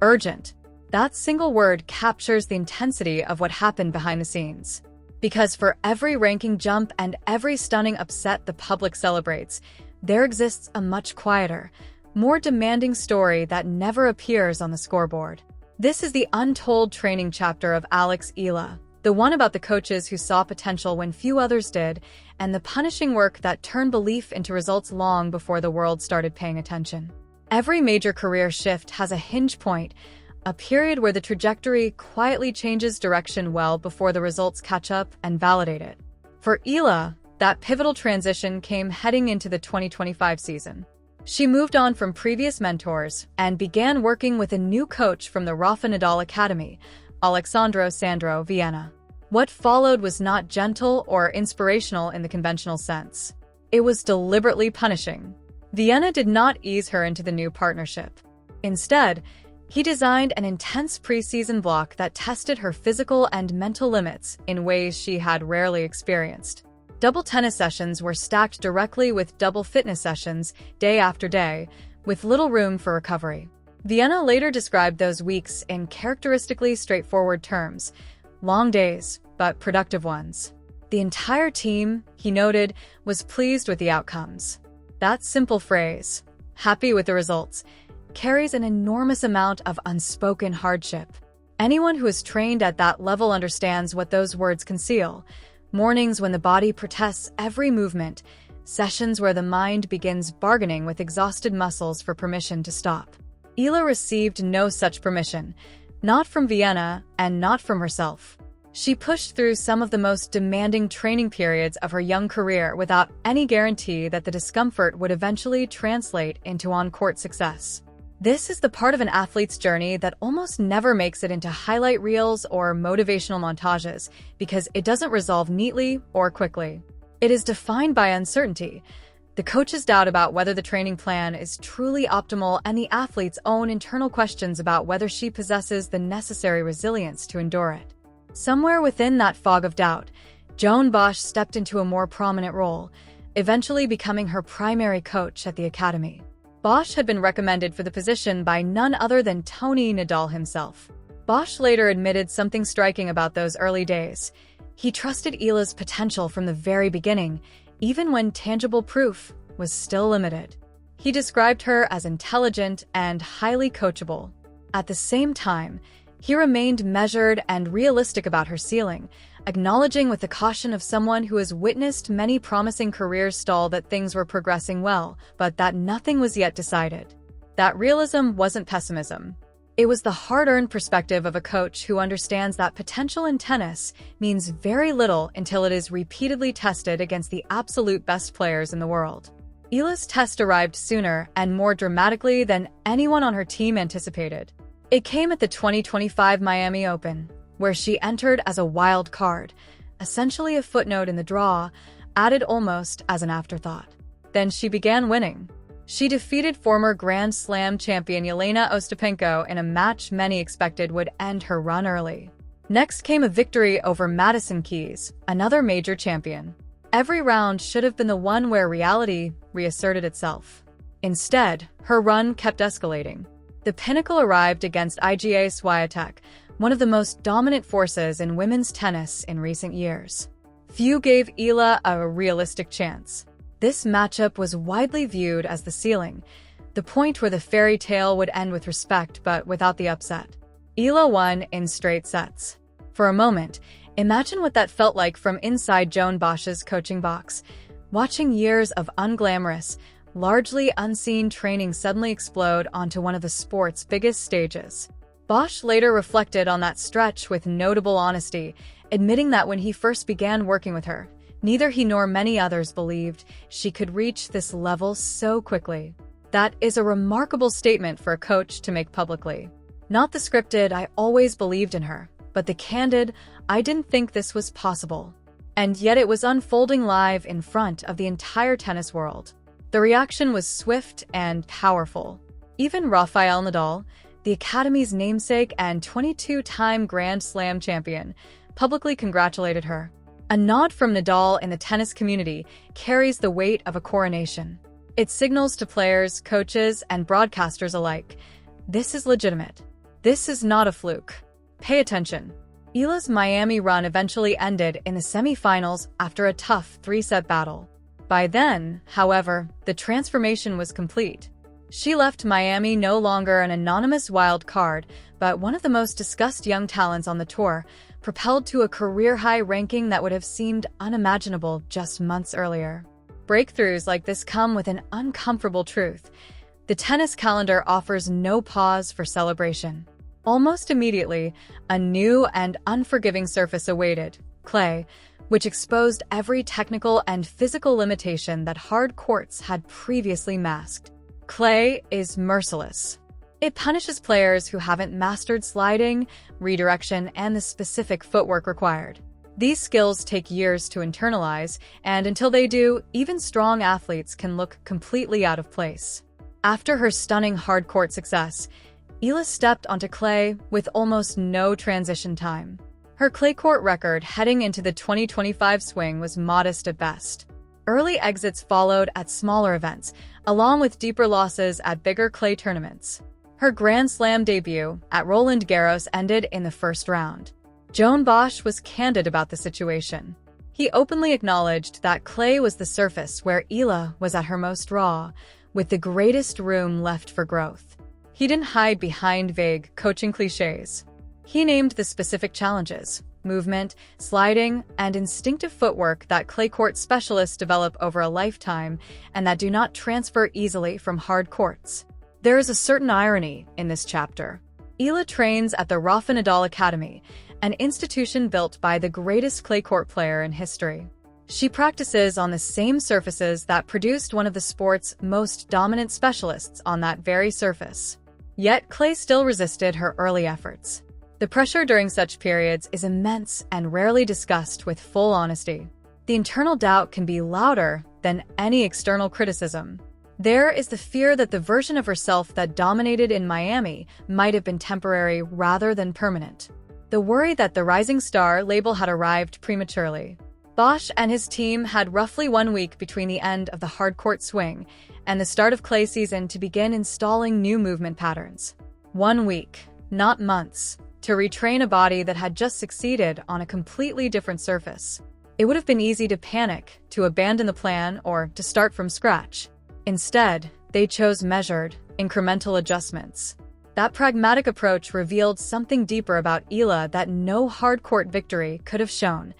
Urgent. That single word captures the intensity of what happened behind the scenes. Because for every ranking jump and every stunning upset the public celebrates, there exists a much quieter, more demanding story that never appears on the scoreboard. This is the untold training chapter of Alex Eala, the one about the coaches who saw potential when few others did, and the punishing work that turned belief into results long before the world started paying attention. Every major career shift has a hinge point, a period where the trajectory quietly changes direction well before the results catch up and validate it. For Eala, that pivotal transition came heading into the 2025 season. She moved on from previous mentors and began working with a new coach from the Rafa Nadal Academy, Sandro, Vienna. What followed was not gentle or inspirational in the conventional sense. It was deliberately punishing. Vienna did not ease her into the new partnership. Instead, he designed an intense preseason block that tested her physical and mental limits in ways she had rarely experienced. Double tennis sessions were stacked directly with double fitness sessions, day after day, with little room for recovery. Vienna later described those weeks in characteristically straightforward terms: long days, but productive ones. The entire team, he noted, was pleased with the outcomes. That simple phrase, happy with the results, carries an enormous amount of unspoken hardship. Anyone who is trained at that level understands what those words conceal. Mornings when the body protests every movement, sessions where the mind begins bargaining with exhausted muscles for permission to stop. Eala received no such permission, not from Vienna and not from herself. She pushed through some of the most demanding training periods of her young career without any guarantee that the discomfort would eventually translate into on-court success. This is the part of an athlete's journey that almost never makes it into highlight reels or motivational montages because it doesn't resolve neatly or quickly. It is defined by uncertainty, the coach's doubt about whether the training plan is truly optimal, and the athlete's own internal questions about whether she possesses the necessary resilience to endure it. Somewhere within that fog of doubt, Joan Bosch stepped into a more prominent role, eventually becoming her primary coach at the academy. Bosch had been recommended for the position by none other than Tony Nadal himself. Bosch later admitted something striking about those early days. He trusted Eala's potential from the very beginning, even when tangible proof was still limited. He described her as intelligent and highly coachable. At the same time, he remained measured and realistic about her ceiling, acknowledging with the caution of someone who has witnessed many promising careers stall that things were progressing well, but that nothing was yet decided. That realism wasn't pessimism. It was the hard-earned perspective of a coach who understands that potential in tennis means very little until it is repeatedly tested against the absolute best players in the world. Eala's test arrived sooner and more dramatically than anyone on her team anticipated. It came at the 2025 Miami Open, where she entered as a wild card, essentially a footnote in the draw, added almost as an afterthought. Then she began winning. She defeated former Grand Slam champion Jelena Ostapenko in a match many expected would end her run early. Next came a victory over Madison Keys, another major champion. Every round should have been the one where reality reasserted itself. Instead, her run kept escalating. The pinnacle arrived against Iga Swiatek, one of the most dominant forces in women's tennis in recent years. Few gave Eala a realistic chance. This matchup was widely viewed as the ceiling, the point where the fairy tale would end with respect but without the upset. Eala won in straight sets. For a moment, imagine what that felt like from inside Joan Bosch's coaching box, watching years of unglamorous, largely unseen training suddenly explode onto one of the sport's biggest stages. Bosch later reflected on that stretch with notable honesty, admitting that when he first began working with her, neither he nor many others believed she could reach this level so quickly. That is a remarkable statement for a coach to make publicly. Not the scripted, "I always believed in her," but the candid, "I didn't think this was possible." And yet it was unfolding live in front of the entire tennis world. The reaction was swift and powerful. Even Rafael Nadal, the Academy's namesake and 22-time Grand Slam champion, publicly congratulated her. A nod from Nadal in the tennis community carries the weight of a coronation. It signals to players, coaches, and broadcasters alike, this is legitimate. This is not a fluke. Pay attention. Eala's Miami run eventually ended in the semifinals after a tough 3-set battle. By then, however, the transformation was complete. She left Miami no longer an anonymous wild card, but one of the most discussed young talents on the tour, propelled to a career-high ranking that would have seemed unimaginable just months earlier. Breakthroughs like this come with an uncomfortable truth. The tennis calendar offers no pause for celebration. Almost immediately, a new and unforgiving surface awaited, clay, which exposed every technical and physical limitation that hard courts had previously masked. Clay is merciless. It punishes players who haven't mastered sliding, redirection, and the specific footwork required. These skills take years to internalize, and until they do, even strong athletes can look completely out of place. After her stunning hard court success, Eala stepped onto clay with almost no transition time. Her clay court record heading into the 2025 swing was modest at best. Early exits followed at smaller events, along with deeper losses at bigger clay tournaments. Her Grand Slam debut at Roland Garros ended in the first round. Joan Bosch was candid about the situation. He openly acknowledged that clay was the surface where Eala was at her most raw, with the greatest room left for growth. He didn't hide behind vague coaching cliches. He named the specific challenges: movement, sliding, and instinctive footwork that clay court specialists develop over a lifetime and that do not transfer easily from hard courts. There is a certain irony in this chapter. Eala trains at the Rafa Nadal Academy, an institution built by the greatest clay court player in history. She practices on the same surfaces that produced one of the sport's most dominant specialists on that very surface. Yet clay still resisted her early efforts. The pressure during such periods is immense and rarely discussed with full honesty. The internal doubt can be louder than any external criticism. There is the fear that the version of herself that dominated in Miami might have been temporary rather than permanent. The worry that the rising star label had arrived prematurely. Bosch and his team had roughly 1 week between the end of the hard court swing and the start of clay season to begin installing new movement patterns. 1 week, not months, to retrain a body that had just succeeded on a completely different surface. It would have been easy to panic, to abandon the plan, or to start from scratch. Instead, they chose measured, incremental adjustments. That pragmatic approach revealed something deeper about Eala that no hard-court victory could have shown: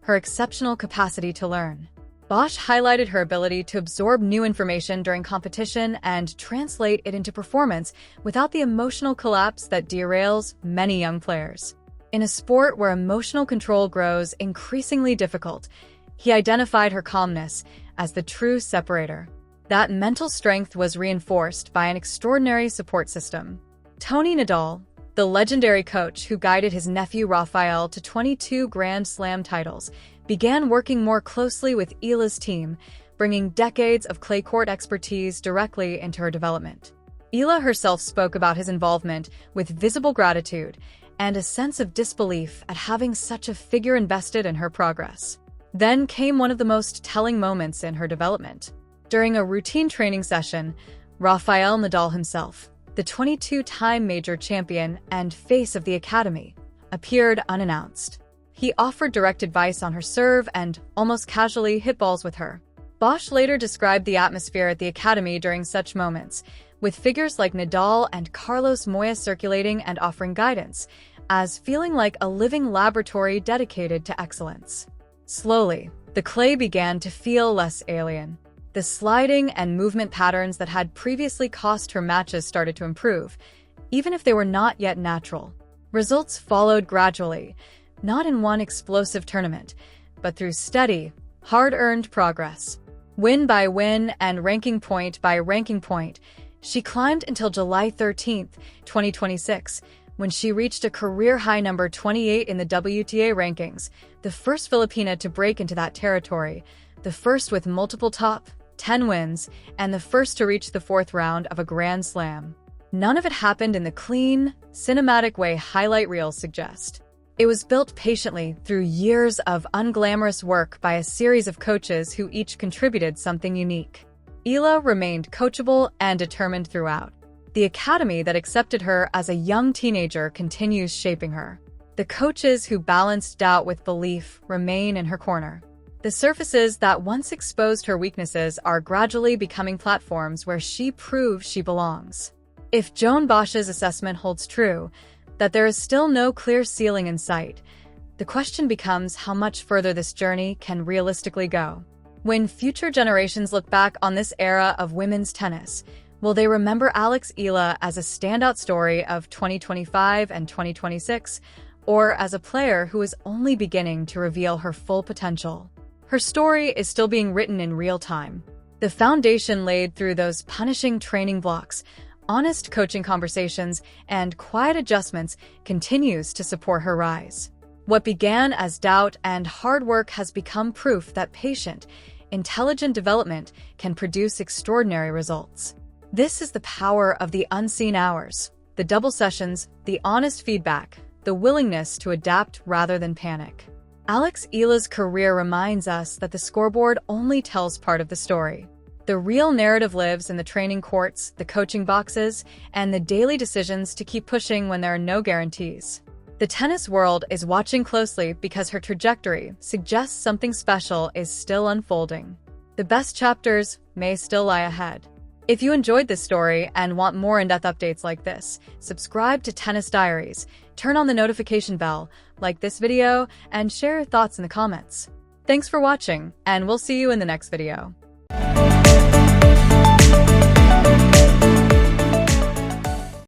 her exceptional capacity to learn. Bosch highlighted her ability to absorb new information during competition and translate it into performance without the emotional collapse that derails many young players. In a sport where emotional control grows increasingly difficult, he identified her calmness as the true separator. That mental strength was reinforced by an extraordinary support system. Tony Nadal, the legendary coach who guided his nephew Rafael to 22 Grand Slam titles, began working more closely with Eala's team, bringing decades of clay court expertise directly into her development. Eala herself spoke about his involvement with visible gratitude and a sense of disbelief at having such a figure invested in her progress. Then came one of the most telling moments in her development. During a routine training session, Rafael Nadal himself, the 22-time major champion and face of the academy, appeared unannounced. He offered direct advice on her serve and almost casually hit balls with her. Bosch later described the atmosphere at the academy during such moments, with figures like Nadal and Carlos Moya circulating and offering guidance, as feeling like a living laboratory dedicated to excellence. Slowly, the clay began to feel less alien. The sliding and movement patterns that had previously cost her matches started to improve, even if they were not yet natural. Results followed gradually, not in one explosive tournament, but through steady, hard-earned progress. Win by win and ranking point by ranking point, she climbed until July 13, 2026, when she reached a career-high number 28 in the WTA rankings, the first Filipina to break into that territory, the first with multiple top 10 wins, and the first to reach the 4th round of a Grand Slam. None of it happened in the clean, cinematic way highlight reels suggest. It was built patiently through years of unglamorous work by a series of coaches who each contributed something unique. Eala remained coachable and determined throughout. The academy that accepted her as a young teenager continues shaping her. The coaches who balanced doubt with belief remain in her corner. The surfaces that once exposed her weaknesses are gradually becoming platforms where she proves she belongs. If Joan Bosch's assessment holds true, that there is still no clear ceiling in sight, the question becomes how much further this journey can realistically go. When future generations look back on this era of women's tennis, will they remember Alex Eala as a standout story of 2025 and 2026, or as a player who is only beginning to reveal her full potential? Her story is still being written in real time. The foundation laid through those punishing training blocks, honest coaching conversations, and quiet adjustments continues to support her rise. What began as doubt and hard work has become proof that patient, intelligent development can produce extraordinary results. This is the power of the unseen hours, the double sessions, the honest feedback, the willingness to adapt rather than panic. Alex Eala's career reminds us that the scoreboard only tells part of the story. The real narrative lives in the training courts, the coaching boxes, and the daily decisions to keep pushing when there are no guarantees. The tennis world is watching closely because her trajectory suggests something special is still unfolding. The best chapters may still lie ahead. If you enjoyed this story and want more in-depth updates like this, subscribe to Tennis Diaries, turn on the notification bell, like this video, and share your thoughts in the comments. Thanks for watching, and we'll see you in the next video.